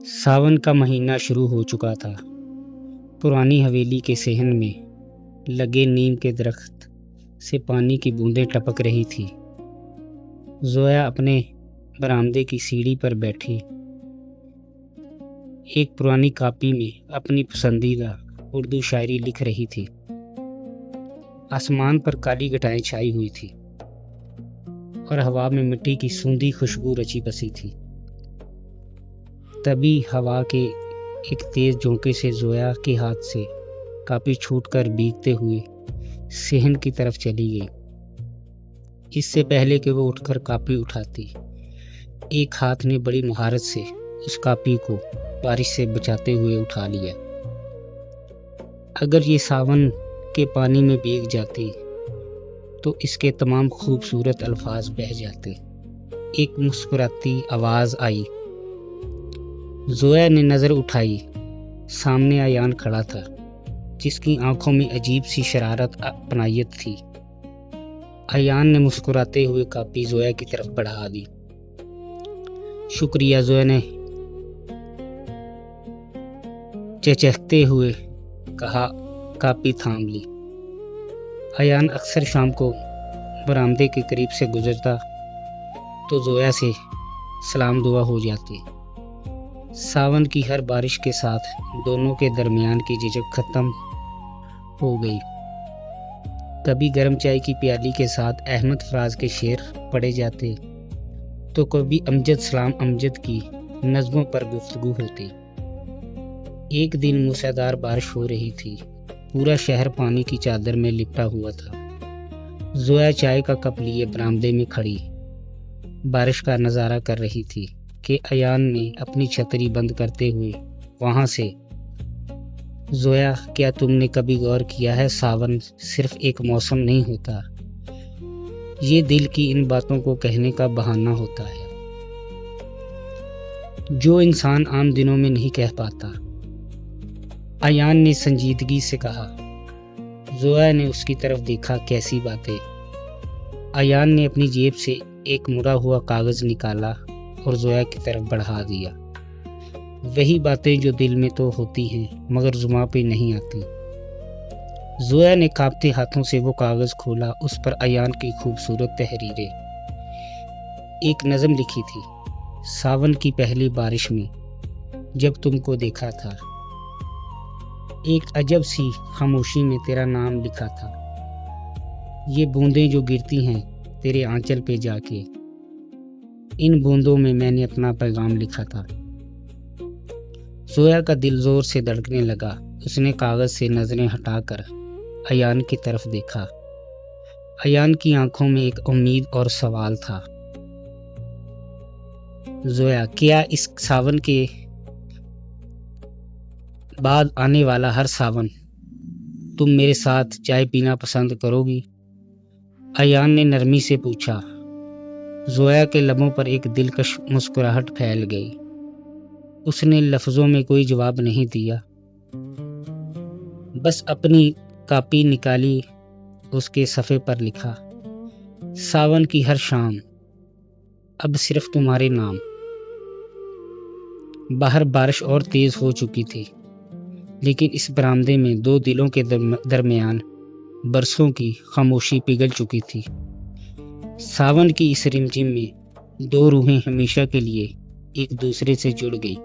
सावन का महीना शुरू हो चुका था। पुरानी हवेली के सहन में लगे नीम के दरख्त से पानी की बूंदें टपक रही थी। जोया अपने बरामदे की सीढ़ी पर बैठी एक पुरानी कॉपी में अपनी पसंदीदा उर्दू शायरी लिख रही थी। आसमान पर काली घटाएं छाई हुई थी और हवा में मिट्टी की सूंधी खुशबू रची बसी थी। तभी हवा के एक तेज झोंके से जोया के हाथ से कापी छूटकर भीगते हुए सहन की तरफ चली गई। इससे पहले कि वो उठकर कापी उठाती, एक हाथ ने बड़ी महारत से उस कापी को बारिश से बचाते हुए उठा लिया। अगर ये सावन के पानी में भीग जाती तो इसके तमाम खूबसूरत अल्फाज बह जाते। एक मुस्कुराती आवाज आई। जोया ने नजर उठाई। सामने अयान खड़ा था, जिसकी आंखों में अजीब सी शरारत अपनायत थी। अयान ने मुस्कुराते हुए कापी जोया की तरफ बढ़ा दी। शुक्रिया, जोया ने चहचहाते हुए कहा। कापी थाम ली। अयान अक्सर शाम को बरामदे के करीब से गुजरता तो जोया से सलाम दुआ हो जाती। सावन की हर बारिश के साथ दोनों के दरमियान की झिझक खत्म हो गई। कभी गर्म चाय की प्याली के साथ अहमद फराज के शेर पढ़े जाते तो कभी अमजद सलाम अमजद की नज़्मों पर गुफ्तगू होती। एक दिन मूसलाधार बारिश हो रही थी। पूरा शहर पानी की चादर में लिपटा हुआ था। जोया चाय का कप लिए बरामदे में खड़ी बारिश का नज़ारा कर रही थी कि अयान ने अपनी छतरी बंद करते हुए वहां से, जोया, क्या तुमने कभी गौर किया है, सावन सिर्फ एक मौसम नहीं होता, ये दिल की इन बातों को कहने का बहाना होता है जो इंसान आम दिनों में नहीं कह पाता। अयान ने संजीदगी से कहा। जोया ने उसकी तरफ देखा। कैसी बातें? अयान ने अपनी जेब से एक मुड़ा हुआ कागज निकाला और जोया की तरफ बढ़ा दिया। वही बातें जो दिल में तो होती हैं मगर जुबान पे नहीं आती। जोया ने कांपते हाथों से वो कागज खोला। उस पर अयान की खूबसूरत तहरीरें, एक नज़म लिखी थी। सावन की पहली बारिश में जब तुमको देखा था, एक अजब सी खामोशी में तेरा नाम लिखा था। ये बूंदें जो गिरती हैं तेरे आंचल पे जाके, इन बूंदों में मैंने अपना पैगाम लिखा था। जोया का दिल जोर से धड़कने लगा। उसने कागज से नजरें हटाकर अयान की तरफ देखा। अयान की आंखों में एक उम्मीद और सवाल था। जोया, क्या इस सावन के बाद आने वाला हर सावन तुम मेरे साथ चाय पीना पसंद करोगी? अयान ने नरमी से पूछा। जोया के लबों पर एक दिलकश मुस्कुराहट फैल गई। उसने लफ्जों में कोई जवाब नहीं दिया, बस अपनी कापी निकाली। उसके सफ़े पर लिखा, सावन की हर शाम अब सिर्फ तुम्हारे नाम। बाहर बारिश और तेज हो चुकी थी, लेकिन इस बरामदे में दो दिलों के दरमियान बरसों की खामोशी पिघल चुकी थी। सावन की इस रिमझिम में दो रूहें हमेशा के लिए एक दूसरे से जुड़ गई।